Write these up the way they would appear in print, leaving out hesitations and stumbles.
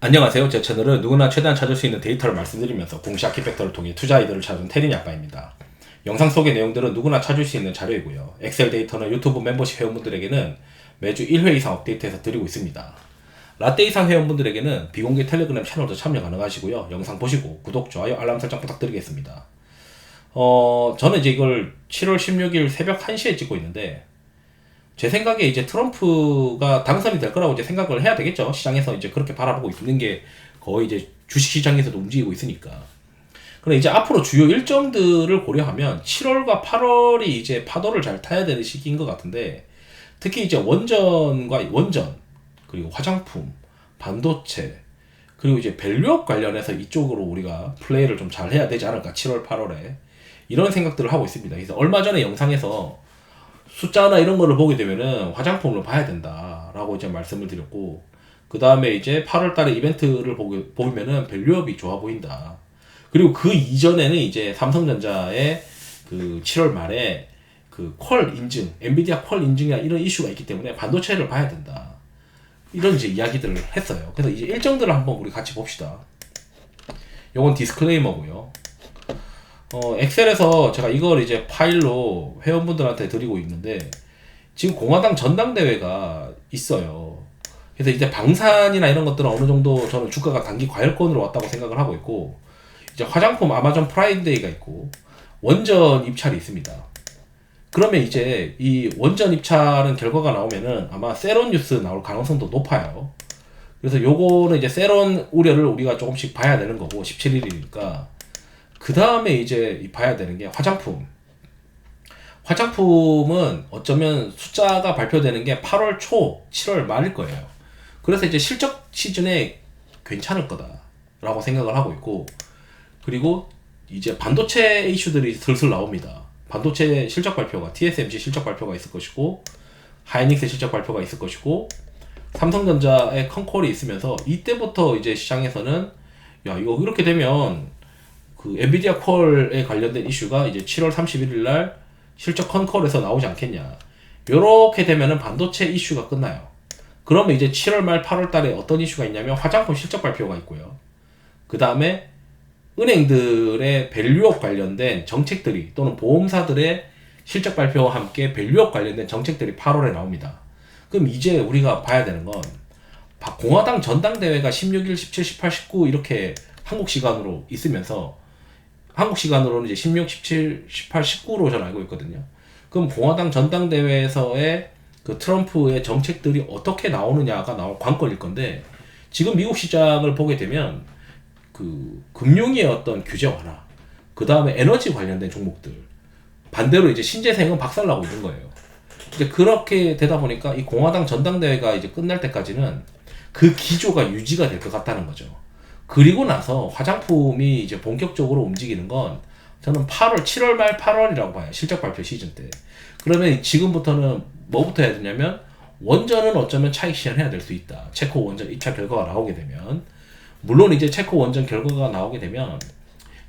안녕하세요. 제 채널은 누구나 최대한 찾을 수 있는 데이터를 말씀드리면서 공시 아키팩터를 통해 투자 아이디어를 찾은 테린이 아빠입니다. 영상 속의 내용들은 누구나 찾을 수 있는 자료이고요. 엑셀 데이터는 유튜브 멤버십 회원분들에게는 매주 1회 이상 업데이트해서 드리고 있습니다. 라떼 이상 회원분들에게는 비공개 텔레그램 채널도 참여 가능하시고요. 영상 보시고 구독, 좋아요, 알람 설정 부탁드리겠습니다. 저는 이제 이걸 7월 16일 새벽 1시에 찍고 있는데, 제 생각에 이제 트럼프가 당선이 될 거라고 이제 생각을 해야 되겠죠. 시장에서 이제 그렇게 바라보고 있는 게 거의 이제 주식시장에서도 움직이고 있으니까. 그럼 이제 앞으로 주요 일정들을 고려하면 7월과 8월이 이제 파도를 잘 타야 되는 시기인 것 같은데, 특히 이제 원전, 그리고 화장품, 반도체, 그리고 이제 밸류업 관련해서 이쪽으로 우리가 플레이를 좀 잘 해야 되지 않을까, 7월, 8월에. 이런 생각들을 하고 있습니다. 그래서 얼마 전에 영상에서 숫자나 이런 거를 보게 되면은 화장품을 봐야 된다라고 이제 말씀을 드렸고, 그 다음에 이제 8월 달에 이벤트를 보면은 밸류업이 좋아 보인다. 그리고 그 이전에는 이제 삼성전자의 그 7월 말에 그 퀄 인증, 엔비디아 퀄 인증이나 이런 이슈가 있기 때문에 반도체를 봐야 된다. 이런 이제 이야기들을 했어요. 그래서 이제 일정들을 한번 우리 같이 봅시다. 요건 디스클레이머고요. 엑셀에서 제가 이걸 이제 파일로 회원분들한테 드리고 있는데, 지금 공화당 전당대회가 있어요. 그래서 이제 방산이나 이런 것들은 어느 정도 저는 주가가 단기 과열권으로 왔다고 생각을 하고 있고, 이제 화장품 아마존 프라임데이가 있고, 원전 입찰이 있습니다. 그러면 이제 이 원전 입찰은 결과가 나오면은 아마 세론 뉴스 나올 가능성도 높아요. 그래서 요거는 이제 세론 우려를 우리가 조금씩 봐야 되는 거고, 17일이니까. 그 다음에 이제 봐야 되는 게 화장품. 화장품은 어쩌면 숫자가 발표되는 게 8월 초, 7월 말일 거예요. 그래서 이제 실적 시즌에 괜찮을 거다라고 생각을 하고 있고, 그리고 이제 반도체 이슈들이 슬슬 나옵니다. 반도체 실적 발표가, TSMC 실적 발표가 있을 것이고, 하이닉스 실적 발표가 있을 것이고, 삼성전자의 컨콜이 있으면서, 이때부터 이제 시장에서는 야, 이거 이렇게 되면 그 엔비디아 퀄에 관련된 이슈가 이제 7월 31일 날 실적 컨콜에서 나오지 않겠냐. 요렇게 되면은 반도체 이슈가 끝나요. 그러면 이제 7월 말 8월 달에 어떤 이슈가 있냐면 화장품 실적 발표가 있고요. 그 다음에 은행들의 밸류업 관련된 정책들이, 또는 보험사들의 실적 발표와 함께 밸류업 관련된 정책들이 8월에 나옵니다. 그럼 이제 우리가 봐야 되는 건, 공화당 전당대회가 16일, 17, 18, 19 이렇게 한국 시간으로 있으면서, 한국 시간으로는 이제 16, 17, 18, 19로 저는 알고 있거든요. 그럼 공화당 전당대회에서의 그 트럼프의 정책들이 어떻게 나오느냐가 나올 관건일 건데, 지금 미국 시장을 보게 되면 그 금융의 어떤 규제 완화, 그 다음에 에너지 관련된 종목들, 반대로 이제 신재생은 박살나고 있는 거예요. 이제 그렇게 되다 보니까 이 공화당 전당대회가 이제 끝날 때까지는 그 기조가 유지가 될 것 같다는 거죠. 그리고 나서 화장품이 이제 본격적으로 움직이는 건 저는 7월 말 8월이라고 봐요. 실적 발표 시즌 때. 그러면 지금부터는 뭐부터 해야 되냐면, 원전은 어쩌면 차익 실현해야 될 수 있다. 체코 원전 입찰 결과가 나오게 되면. 물론 이제 체코 원전 결과가 나오게 되면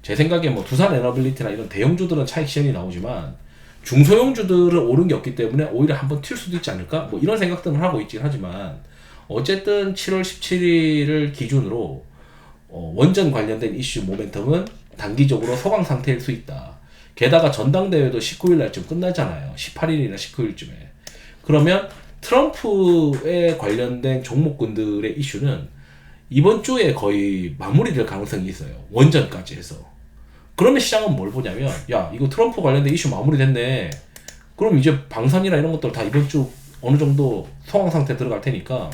제 생각에 뭐 두산 에너빌리티나 이런 대형주들은 차익 실현이 나오지만, 중소형주들은 오른 게 없기 때문에 오히려 한번 튈 수도 있지 않을까? 뭐 이런 생각들을 하고 있긴 하지만, 어쨌든 7월 17일을 기준으로 원전 관련된 이슈 모멘텀은 단기적으로 소강 상태일 수 있다. 게다가 전당대회도 19일 날쯤 끝나잖아요. 18일이나 19일쯤에. 그러면 트럼프에 관련된 종목군들의 이슈는 이번 주에 거의 마무리될 가능성이 있어요. 원전까지 해서. 그러면 시장은 뭘 보냐면, 야, 이거 트럼프 관련된 이슈 마무리됐네. 그럼 이제 방산이나 이런 것들 다 이번 주 어느 정도 소강 상태 들어갈 테니까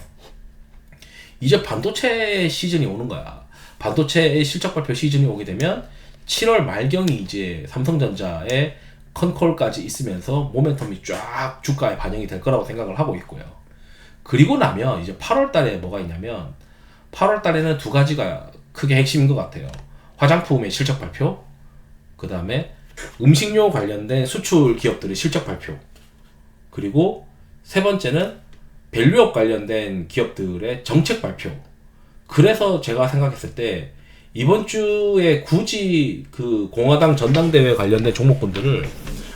이제 반도체 시즌이 오는 거야. 반도체의 실적 발표 시즌이 오게 되면 7월 말경이 이제 삼성전자의 컨콜까지 있으면서 모멘텀이 쫙 주가에 반영이 될 거라고 생각을 하고 있고요. 그리고 나면 이제 8월 달에 뭐가 있냐면, 8월 달에는 두 가지가 크게 핵심인 것 같아요. 화장품의 실적 발표, 그 다음에 음식료 관련된 수출 기업들의 실적 발표, 그리고 세 번째는 밸류업 관련된 기업들의 정책 발표. 그래서 제가 생각했을 때 이번 주에 굳이 그 공화당 전당대회 관련된 종목군들을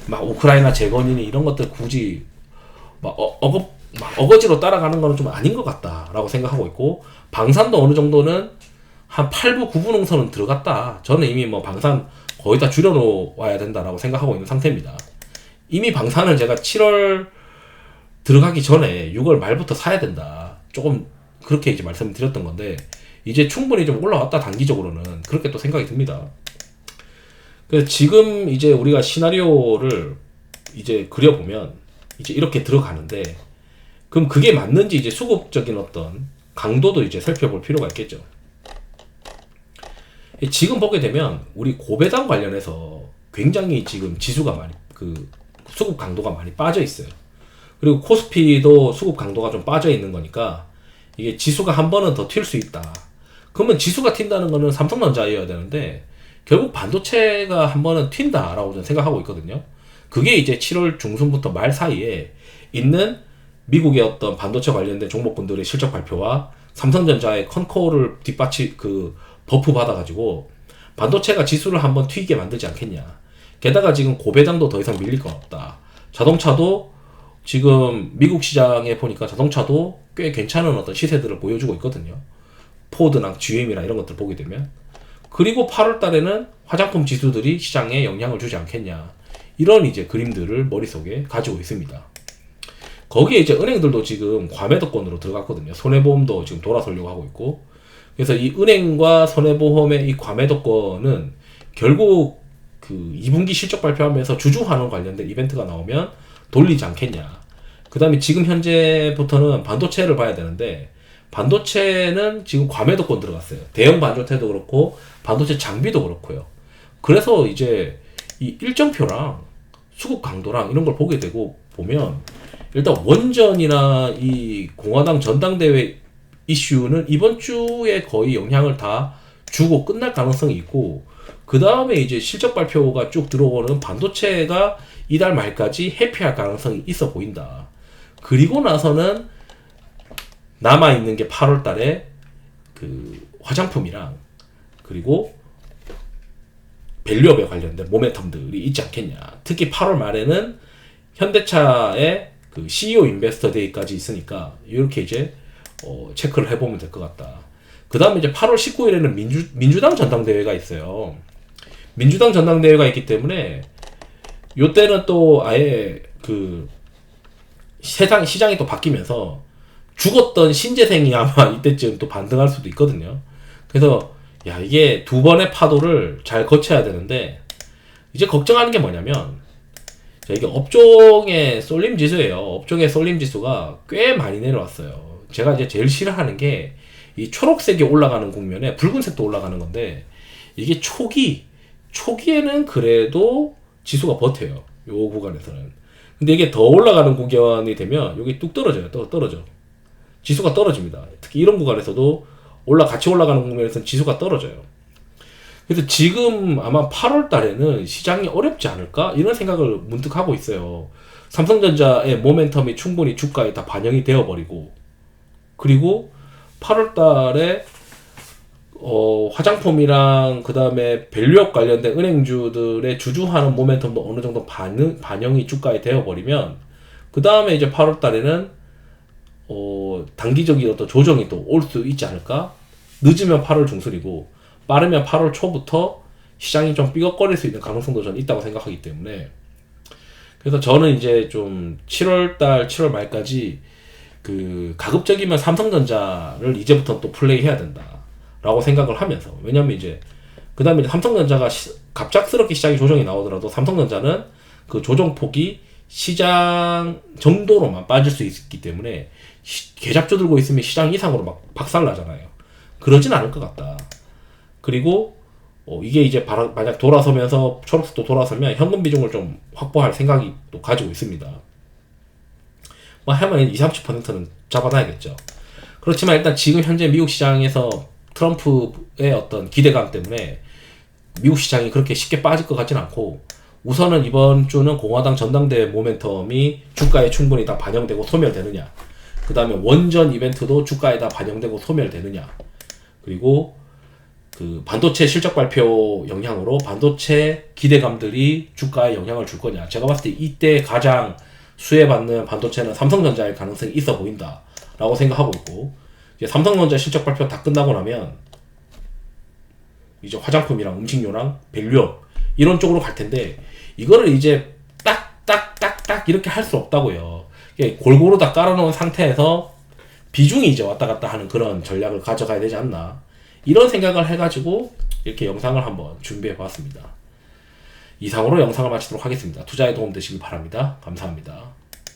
막 우크라이나 재건이니 이런 것들 굳이 막 막 어거지로 따라가는 거는 좀 아닌 것 같다라고 생각하고 있고, 방산도 어느 정도는 한 8부, 9부 농선은 들어갔다. 저는 이미 뭐 방산 거의 다 줄여놓아야 된다라고 생각하고 있는 상태입니다. 이미 방산을 제가 7월 들어가기 전에 6월 말부터 사야 된다. 조금 그렇게 이제 말씀드렸던 건데, 이제 충분히 좀 올라왔다, 단기적으로는. 그렇게 또 생각이 듭니다. 그래서 지금 이제 우리가 시나리오를 이제 그려보면 이제 이렇게 들어가는데, 그럼 그게 맞는지 이제 수급적인 어떤 강도도 이제 살펴볼 필요가 있겠죠. 지금 보게 되면 우리 고배당 관련해서 굉장히 지금 지수가 많이 수급 강도가 많이 빠져 있어요. 그리고 코스피도 수급 강도가 좀 빠져 있는 거니까 이게 지수가 한 번은 더 튈 수 있다. 그러면 지수가 튄다는 거는 삼성전자여야 되는데 결국 반도체가 한 번은 튄다라고 저는 생각하고 있거든요. 그게 이제 7월 중순부터 말 사이에 있는 미국의 어떤 반도체 관련된 종목군들의 실적 발표와 삼성전자의 컨코어를 버프 받아가지고 반도체가 지수를 한번 튀게 만들지 않겠냐. 게다가 지금 고배당도 더 이상 밀릴 건 없다. 자동차도 지금 미국 시장에 보니까 자동차도 꽤 괜찮은 어떤 시세들을 보여주고 있거든요. 포드랑 GM이나 이런 것들 보게 되면. 그리고 8월 달에는 화장품 지수들이 시장에 영향을 주지 않겠냐. 이런 이제 그림들을 머릿속에 가지고 있습니다. 거기에 이제 은행들도 지금 과매도권으로 들어갔거든요. 손해보험도 지금 돌아서려고 하고 있고. 그래서 이 은행과 손해보험의 이 과매도권은 결국 그 2분기 실적 발표하면서 주주환원 관련된 이벤트가 나오면 돌리지 않겠냐. 그 다음에 지금 현재부터는 반도체를 봐야 되는데, 반도체는 지금 과매도권 들어갔어요. 대형 반도체도 그렇고 반도체 장비도 그렇고요. 그래서 이제 이 일정표랑 수급 강도랑 이런 걸 보게 되고 보면, 일단 원전이나 이 공화당 전당대회 이슈는 이번 주에 거의 영향을 다 주고 끝날 가능성이 있고, 그 다음에 이제 실적 발표가 쭉 들어오는 반도체가 이달 말까지 회피할 가능성이 있어 보인다. 그리고 나서는 남아있는 게 8월 달에 그 화장품이랑 그리고 밸류업에 관련된 모멘텀들이 있지 않겠냐. 특히 8월 말에는 현대차의 그 CEO 인베스터 데이까지 있으니까 이렇게 이제 체크를 해보면 될 것 같다. 그 다음에 이제 8월 19일에는 민주당 전당대회가 있어요. 민주당 전당대회가 있기 때문에 요때는 또 아예 그 시장이 또 바뀌면서 죽었던 신재생이 아마 이때쯤 또 반등할 수도 있거든요. 그래서 야, 이게 두 번의 파도를 잘 거쳐야 되는데, 이제 걱정하는 게 뭐냐면, 자, 이게 업종의 쏠림 지수예요. 업종의 쏠림 지수가 꽤 많이 내려왔어요. 제가 이제 제일 싫어하는 게 이 초록색이 올라가는 국면에 붉은색도 올라가는 건데, 이게 초기에는 그래도 지수가 버텨요. 요 구간에서는. 근데 이게 더 올라가는 구간이 되면 여기 뚝 떨어져요. 떨어져. 지수가 떨어집니다. 특히 이런 구간에서도 같이 올라가는 국면에서는 지수가 떨어져요. 그래서 지금 아마 8월 달에는 시장이 어렵지 않을까? 이런 생각을 문득 하고 있어요. 삼성전자의 모멘텀이 충분히 주가에 다 반영이 되어버리고, 그리고 8월 달에 화장품이랑 그 다음에 밸류업 관련된 은행주들의 주주하는 모멘텀도 어느 정도 반영이 주가에 되어버리면, 그 다음에 이제 8월 달에는 단기적인 어떤 조정이 또 올 수 있지 않을까? 늦으면 8월 중순이고 빠르면 8월 초부터 시장이 좀 삐걱거릴 수 있는 가능성도 저는 있다고 생각하기 때문에, 그래서 저는 이제 좀 7월 말까지 그 가급적이면 삼성전자를 이제부터 또 플레이해야 된다 라고 생각을 하면서, 왜냐면 이제 그 다음에 삼성전자가 갑작스럽게 시장이 조정이 나오더라도 삼성전자는 그 조정폭이 시장 정도로만 빠질 수 있기 때문에 개잡조 들고 있으면 시장 이상으로 막 박살나잖아요. 그러진 않을 것 같다. 그리고 이게 이제 만약 돌아서면서 초록색도 돌아서면 현금 비중을 좀 확보할 생각이 또 가지고 있습니다. 뭐 하면 20-30%는 잡아놔야겠죠. 그렇지만 일단 지금 현재 미국 시장에서 트럼프의 어떤 기대감 때문에 미국 시장이 그렇게 쉽게 빠질 것 같진 않고, 우선은 이번 주는 공화당 전당대회 모멘텀이 주가에 충분히 다 반영되고 소멸되느냐, 그 다음에 원전 이벤트도 주가에 다 반영되고 소멸되느냐, 그리고 그 반도체 실적 발표 영향으로 반도체 기대감들이 주가에 영향을 줄 거냐. 제가 봤을 때 이때 가장 수혜받는 반도체는 삼성전자일 가능성이 있어 보인다 라고 생각하고 있고, 이제 삼성전자 실적 발표 다 끝나고 나면 이제 화장품이랑 음식료랑 밸류업 이런 쪽으로 갈 텐데, 이거를 이제 딱딱딱딱 이렇게 할 수 없다고요. 골고루 다 깔아놓은 상태에서 비중이 이제 왔다 갔다 하는 그런 전략을 가져가야 되지 않나, 이런 생각을 해가지고 이렇게 영상을 한번 준비해 봤습니다. 이상으로 영상을 마치도록 하겠습니다. 투자에 도움 되시길 바랍니다. 감사합니다.